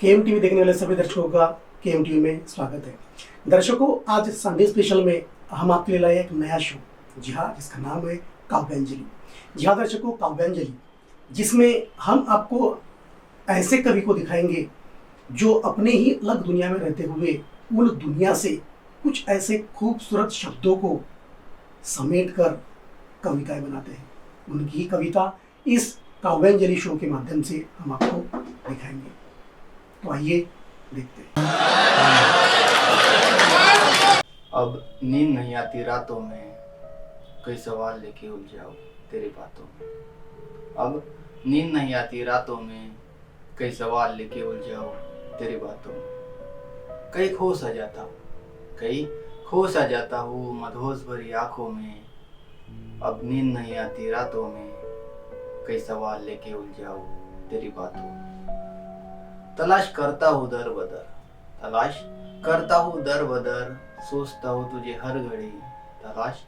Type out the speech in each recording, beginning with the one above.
KM TV देखने वाले सभी दर्शकों का केएम टीवी में स्वागत है। दर्शकों, आज संडे स्पेशल में हम आपके लिए लाए एक नया शो, जी हाँ, जिसका नाम है काव्यांजलि। जी हाँ दर्शकों, काव्यांजलि, जिसमें हम आपको ऐसे कवि को दिखाएंगे जो अपने ही अलग दुनिया में रहते हुए उन दुनिया से कुछ ऐसे खूबसूरत शब्दों को समेट कर कविताएं बनाते हैं। उनकी ही कविता इस काव्यांजलि शो के माध्यम से हम आपको दिखाएंगे। तो आइए देखते हैं। अब नींद नहीं आती रातों में, कई सवाल लेके उलझाओ तेरी बातों में। अब नींद नहीं आती रातों में, कई सवाल लेके उलझाओ तेरी बातों में। कई खो सा जाता हूँ मदहोश भरी आंखों में। अब नींद नहीं आती रातों में, कई सवाल लेके उलझाओ तेरी बातों में। तलाश करता हूँ दर बदर, सोचता हूँ तुझे हर घड़ी। तलाश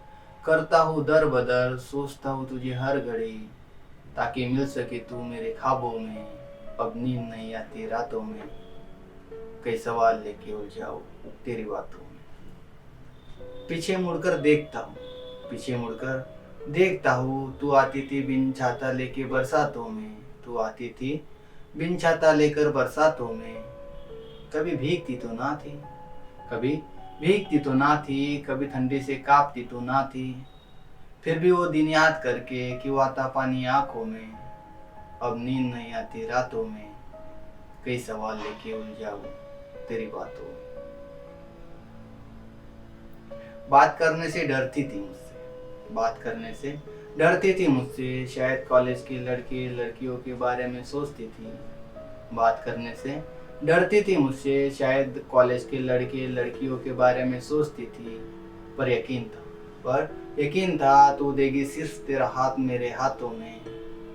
करता हूँ दर बदर, सोचता हूँ तुझे हर घड़ी, ताकि मिल सके तू मेरे ख्वाबों में। अब नींद नहीं आती रातों में, कई सवाल लेके उलझाओ तेरी बातों में। पीछे मुड़कर देखता हूँ, तू आती थी बिन छाता लेके बरसातों में। तू आती थी बिन छाता लेकर बरसातों में। कभी भीगती तो ना थी, कभी ठंडी से कांपती तो ना थी। फिर भी वो दिन याद करके क्यों आता पानी आंखों में। अब नींद नहीं आती रातों में, कई सवाल लेके उलझाओ तेरी बातों में। बात करने से डरती थी मुझसे, शायद कॉलेज के लड़के लड़कियों के बारे में सोचती थी। बात करने से डरती थी मुझसे, शायद कॉलेज के लड़के लड़कियों के बारे में सोचती थी। पर यकीन था तू देगी सिर्फ तेरा हाथ मेरे हाथों में।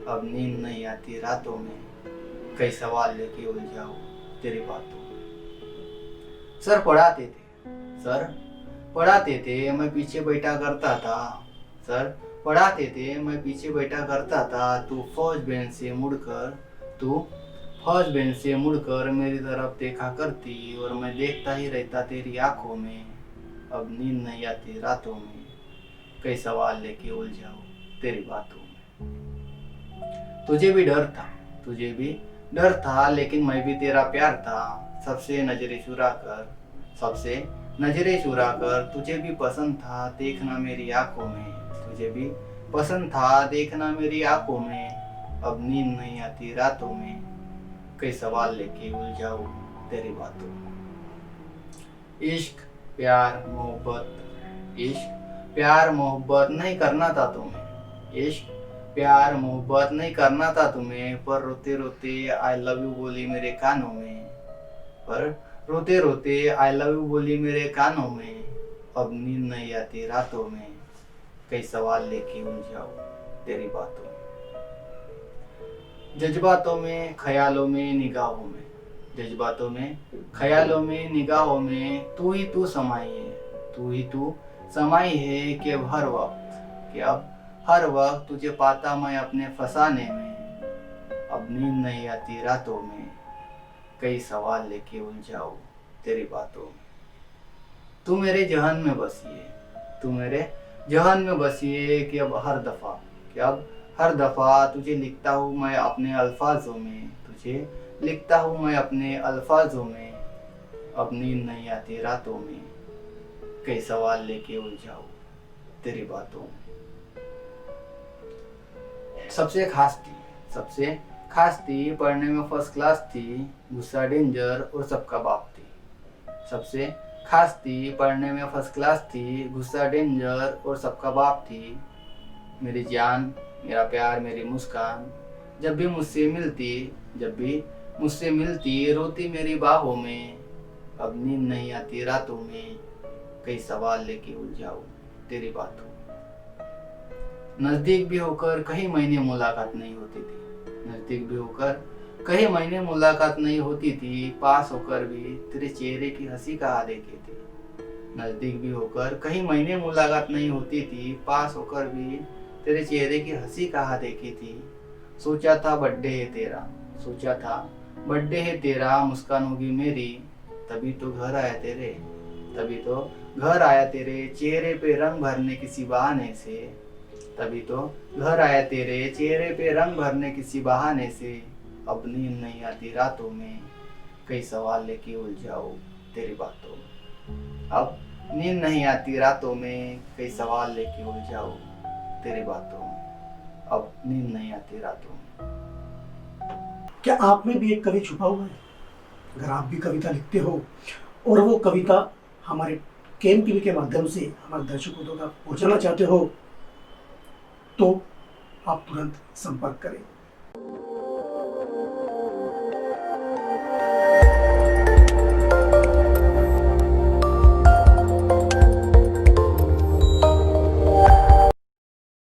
अब नींद नहीं आती रातों में, कई सवाल लेके उलझाओ तेरी बातों में। सर पढ़ाते थे मैं पीछे बैठा करता था। तू फर्स्ट बेंच से मुड़कर मेरी तरफ देखा करती, और मैं देखता ही रहता तेरी आंखों में। अब नींद नहीं आती रातों में, कई सवाल लेके उलझाओ तेरी बातों में। तुझे भी डर था, लेकिन मैं भी तेरा प्यार था। सबसे नजरें चुरा कर तुझे भी पसंद था देखना मेरी आंखों में। अब नींद नहीं आती रातों में, कई सवाल लेके उलझाओ तेरी बातों में। इश्क प्यार मोहब्बत नहीं करना था तुम्हें। पर रोते रोते आई लव यू बोली मेरे कानों में। अब नींद नहीं आती रातों में, कई सवाल लेके उलझाओ तेरी बातों में। जज्बातों में ख्यालों में निगाहों में तू ही तू समाई है कि अब हर वक्त तुझे पाता मैं अपने फसाने में। अब नींद नहीं आती रातों में, कई सवाल लेके उलझाओ तेरी बातों में। तू मेरे जहन में बसी है कि अब हर दफा तुझे लिखता हूँ मैं अपने अल्फाजों में। अब नींद नहीं आती रातों में, कई सवाल लेके उलझाओ तेरी बातों में। सबसे खास थी, पढ़ने में फर्स्ट क्लास थी, गुस्सा डेंजर और सबका बाप थी। सबसे खास थी, पढ़ने में फर्स्ट क्लास थी, गुस्सा डेंजर और सबका बाप थी। मेरी जान, मेरा प्यार, मेरी मुस्कान, जब भी मुझसे मिलती रोती मेरी बाहों में। अब नींद नहीं आती रातों में, कई सवाल लेके उलझाओ तेरी बातों में। नजदीक भी होकर कहीं महीने मुलाकात नहीं होती थी, पास होकर भी तेरे चेहरे की हंसी कहाँ देखी थी। नजदीक भी होकर कहीं महीने मुलाकात नहीं होती थी, पास होकर भी तेरे चेहरे की हंसी कहाँ देखी थी। सोचा था बर्थडे है तेरा, मुस्कान होगी मेरी, तभी तो घर आया तेरे, तभी तो घर आया तेरे, चेहरे पे रंग भरने किसी बहाने से, तभी तो घर आया तेरे, चेहरे पे रंग भरने किसी बहाने से। अब नींद नहीं आती रातों में, कई सवाल लेके उलझाओ तेरी बातों में। अब नींद नहीं आती रातों में, कई सवाल लेके उलझाओ तेरी बातों में। अब नींद नहीं आती रातों में। क्या आप में भी एक कवि छुपा हुआ है? अगर आप भी कविता लिखते हो और वो कविता हमारे केम टीवी के माध्यम से हमारे दर्शकों तक पहुंचाना चाहते हो तो आप तुरंत संपर्क करें।